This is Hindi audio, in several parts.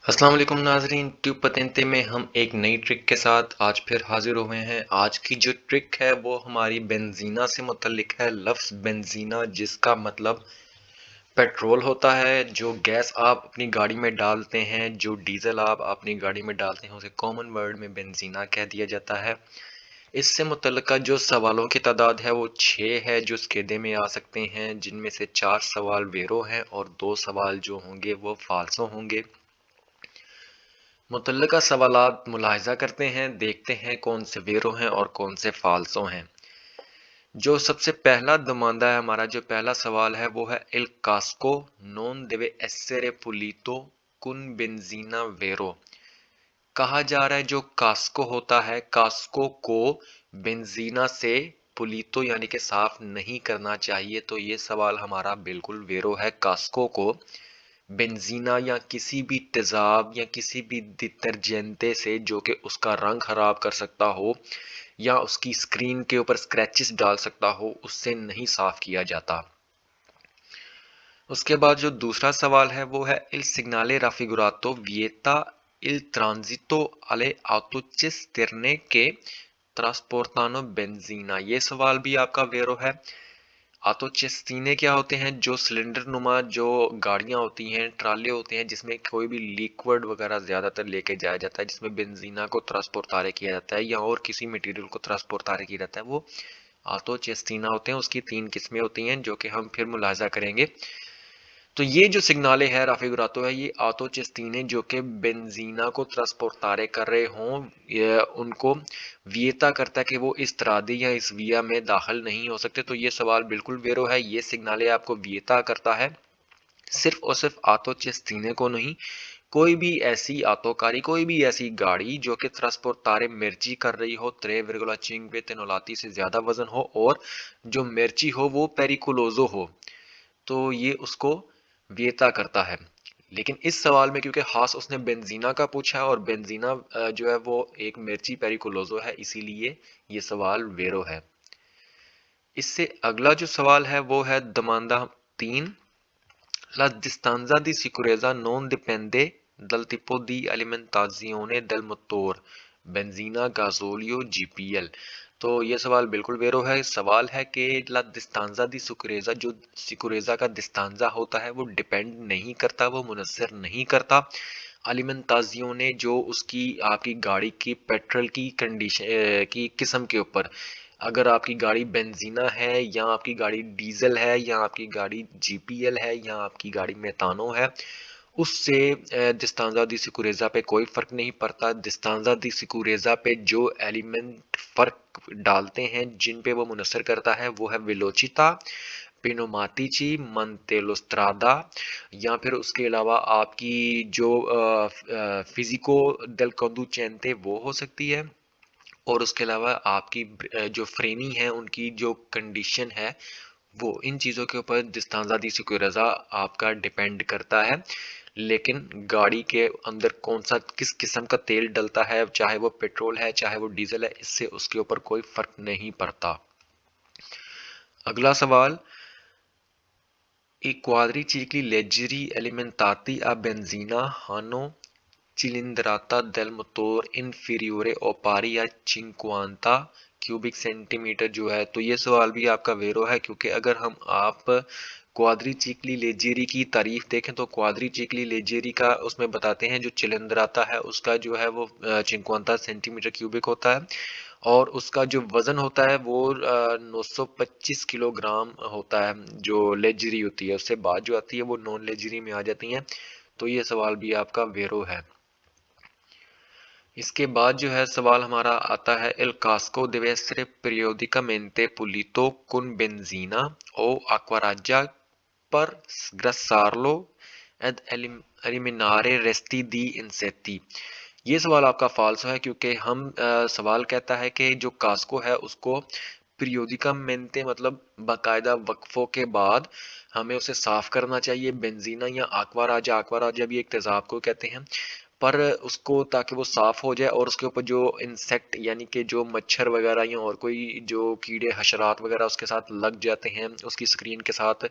अस्सलाम वालेकुम नाजरीन, ट्यूब पतेंते में हम एक नई ट्रिक के साथ आज फिर हाजिर हुए हैं। आज की जो ट्रिक है वो हमारी बेंजीना से मुतल्लिक है। लफ्ज़ बेंजीना जिसका मतलब पेट्रोल होता है। जो गैस आप अपनी गाड़ी में डालते हैं, जो डीजल आप अपनी गाड़ी में डालते हैं, उसे कॉमन वर्ड में बेंजीना कह दिया जाता है। इससे मुतल्लिका जो सवालों की तादाद है वो 6 है जो इस क़ैदे में आ सकते हैं, जिनमें से 4 सवाल वेरो हैं और 2 सवाल जो होंगे वो फाल्सो होंगे। मुतल्लिका सवालात मुलाहिजा करते हैं, देखते हैं कौन से वेरो हैं और कौन से फाल्सो हैं। जो सबसे पहला नुमाइंदा है, हमारा जो पहला सवाल है वो है इल कास्को नॉन देवे एसेरे पुलितो कुन बेंजीना वेरो। कहा जा रहा है जो कास्को होता है, कास्को को बेंजीना से पुलितो यानी कि साफ नहीं करना चाहिए। तो ये सवाल हमारा बिल्कुल वेरो है। कास्को को बेंजीना या किसी भी तेजाब या किसी भी डिटर्जेंटे से जो कि उसका रंग खराब कर सकता हो या उसकी स्क्रीन के ऊपर स्क्रैचेस डाल सकता हो, उससे नहीं साफ किया जाता। उसके बाद जो दूसरा सवाल है वो है इल सिग्नाले राफिगुरातो विएता इल ट्रांजितो अले autoचिस्तिरने के ट्रांसपोर्टानो बेंजीना। ये सवाल भी आपका वेरो है। आतोचेस्तीने क्या होते हैं? जो सिलेंडर नुमा जो गाड़ियां होती हैं, ट्राले होते हैं, जिसमें कोई भी लिक्विड वगैरह ज्यादातर लेके जाया जाता है, जिसमें बेंजीना को ट्रांसपोर्टारे किया जाता है या और किसी मटेरियल को ट्रांसपोर्टारे किया जाता है, वो आतोचेस्तीना होते हैं। उसकी 3 किस्में होती हैं जो कि हम फिर मुलाजा करेंगे। तो ये जो सिग्नाले है राफिगुरातो है, ये आतोचेस्तीने जो कि बेंजीना को ट्रांसपोर्टारे कर रहे हों, ये उनको वियता करता है कि वो इस तरादी या इस विया में दाखिल नहीं हो सकते। तो ये सवाल बिल्कुल वेरो है। ये सिग्नाले आपको वियता करता है, सिर्फ और सिर्फ आतोचेस्तीने को नहीं। कोई भी ऐसी आतोकारी, कोई भी ऐसी गाड़ी जो कि ट्रांसपोर्टारे मिर्ची कर रही हो, 3,5 तेनोलाती से ज्यादा वजन हो और जो मिर्ची हो वो पेरिकुलोजो हो, तो ये उसको वियता करता है। लेकिन इस सवाल में क्योंकि खास उसने बेंजीना का पूछा है और बेंजीना जो है वो एक मिर्ची पेरिकुलोजो है, इसीलिए ये सवाल वेरो है। इससे अगला जो सवाल है वो है दमांदा 3 La distanza di sicurezza non dipende dal tipo di alimentazione del motore, benzina, gasolio, GPL। तो ये सवाल बिल्कुल वेरो है। सवाल है कि ला डिस्तांजा दी सिकुरेजा, जो सिकुरेजा का डिस्तांजा होता है वो डिपेंड नहीं करता, वो मुनसर नहीं करता अलिमेंताजियों ने, जो उसकी आपकी गाड़ी की पेट्रोल की कंडीशन की किस्म के ऊपर। अगर आपकी गाड़ी बेंजीना है या आपकी गाड़ी डीजल है या आपकी गाड़ी जीपीएल है या आपकी गाड़ी मेथानो है, उससे डिस्तांजा दी सिकुरेजा पे कोई फर्क नहीं पड़ता। डिस्तांजा दी सिकुरेजा पे जो एलिमेंट फर्क डालते हैं, जिन पे वो मुनसर करता है, वो है वेलोचिता, पिनोमाटिची, मंतेलोस्ट्रादा, या फिर उसके अलावा आपकी जो फिजिको डेल कंडुचेंटे वो हो सकती है। और उसके अलावा आपकी जो फ्रेमी है उनकी जो कंडीशन है, वो इन चीज़ों के ऊपर डिस्तांजा दी सिक्योरिज़ा आपका डिपेंड करता है। लेकिन गाड़ी के अंदर कौन सा किस किस्म का तेल डलता है, चाहे वो पेट्रोल है चाहे वो डीजल है, इससे उसके ऊपर कोई फर्क नहीं पड़ता। अगला सवाल, I quadricicli leggeri alimentati a benzina hanno cilindrata del motore inferiore o pari a 50 cubic centimetre जो है। तो ये सवाल भी आपका वेरो है, क्योंकि अगर हम आप क्वाद्रीचिकली लेजेरी की तारीफ देखें तो क्वाद्रीचिकली लेजेरी का उसमें बताते हैं जो चिलिंद्राता है उसका जो है वो 50 सेंटीमीटर क्यूबिक होता है और उसका जो वजन होता है वो 925 किलोग्राम होता है। जो लेजरी होती है, उससे बाद जो आती है वो नॉन लेजरी में आ जाती है। तो ये सवाल भी आपका वेरो है। इसके बाद जो है सवाल हमारा आता है इल Cosco deve essere periodicamente pulito con benzina o acquaraggia per sgrassarlo ed eliminare resti di insetti। ये सवाल आपका फाल्स है, क्योंकि हम सवाल कहता है कि जो कास्को है उसको पीरियोडिका मेंटे मतलब बाकायदा वक्फों के बाद हमें उसे साफ करना चाहिए। बेंजीना या aqua राजा भी एक तेजाब को कहते हैं, पर उसको ताकि वो साफ़ हो जाए और उसके ऊपर जो इंसेक्ट यानी कि जो मच्छर वगैरह या और कोई जो कीड़े हशरात वगैरह उसके साथ लग जाते हैं उसकी स्क्रीन के साथ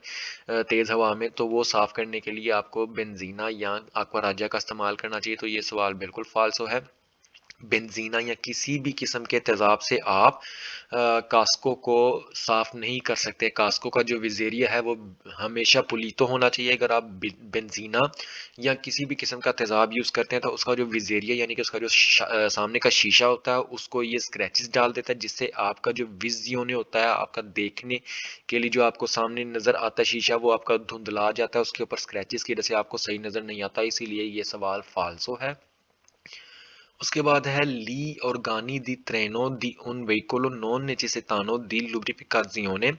तेज़ हवा में, तो वो साफ़ करने के लिए आपको बेंजीना या aquarazza का इस्तेमाल करना चाहिए। तो ये सवाल बिल्कुल फाल्सो है। बेंजीना या किसी भी किस्म के तेज़ाब से आप कास्को को साफ़ नहीं कर सकते। कास्को का जो विज़ेरिया है वो हमेशा पुलीतो होना चाहिए। अगर आप बेंजीना या किसी भी किस्म का तेज़ाब यूज़ करते हैं तो उसका जो विज़ेरिया यानी कि उसका जो सामने का शीशा होता है उसको ये स्क्रैचेस डाल देता है, जिससे आपका जो विज़ियोने होता है, आपका देखने के लिए जो आपको सामने नज़र आता है शीशा, वो आपका धुंधला जाता है उसके ऊपर स्क्रैचेस की वजह से आपको सही नज़र नहीं आता। इसीलिए ये सवाल फाल्सो है। उसके बाद है ली organi di treno di un veicolo non necessitano di lubrificazione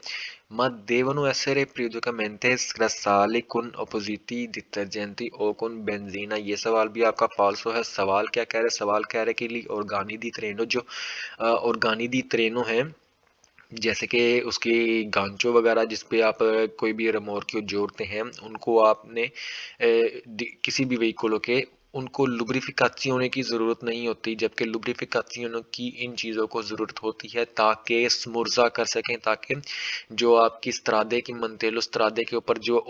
ma devono essere periodicamente sgrassati con appositi detergenti o con benzina। ये सवाल भी आपका फाल्सो है। सवाल क्या कह रहे हैं? सवाल कह रहे हैं कि ली organi di treno जो organi di treno है, जैसे कि उसकी गांचो वगैरह जिस पे आप कोई भी रिमोट को जोड़ते हैं उनको आपने किसी भी व्हीकलों के उनको लुब्रिफिकासियों की ज़रूरत नहीं होती, जबकि लुब्रिफिकासियों की इन चीज़ों को ज़रूरत होती है ताकि स्मुर्जा कर सकें, ताकि जो आपकी स्त्रादे की मंतेलो स्त्रादे के ऊपर जो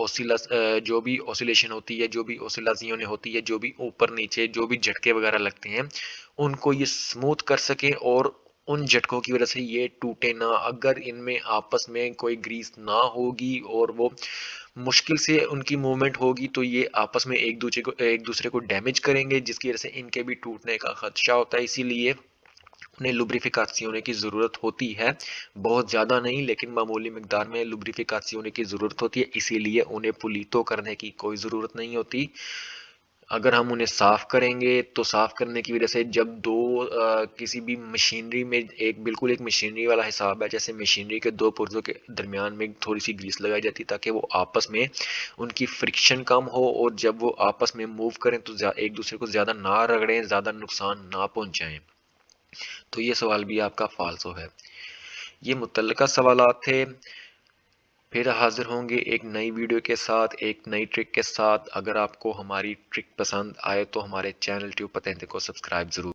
जो भी ऑसिलेशन होती है, जो भी ऑसिलाजियों होती है, जो भी ऊपर नीचे जो भी झटके वगैरह लगते हैं उनको ये स्मूथ कर सकें और उन झटकों की वजह से ये टूटे ना। अगर इनमें आपस में कोई ग्रीस ना होगी और वो मुश्किल से उनकी मूवमेंट होगी तो ये आपस में एक दूसरे को डैमेज करेंगे, जिसकी वजह से इनके भी टूटने का खदशा होता है। इसीलिए उन्हें लुब्रिफिकासियों की ज़रूरत होती है, बहुत ज़्यादा नहीं लेकिन मामूली मिकदार में लुब्रिफिकासियों की ज़रूरत होती है। इसीलिए उन्हें पुलीतो करने की कोई ज़रूरत नहीं होती। अगर हम उन्हें साफ करेंगे तो साफ करने की वजह से जब किसी भी मशीनरी में एक मशीनरी वाला हिसाब है, जैसे मशीनरी के दो पुर्जों के दरमियान में थोड़ी सी ग्रीस लगाई जाती है ताकि वो आपस में उनकी फ्रिक्शन कम हो और जब वो आपस में मूव करें तो एक दूसरे को ज़्यादा ना रगड़ें, ज़्यादा नुकसान ना पहुंचाएं। तो ये सवाल भी आपका फाल्सो है। ये मुतल्लिका सवालात थे। फिर हाजिर होंगे एक नई वीडियो के साथ, एक नई ट्रिक के साथ। अगर आपको हमारी ट्रिक पसंद आए तो हमारे चैनल ट्यूब पतेंते को सब्सक्राइब ज़रूर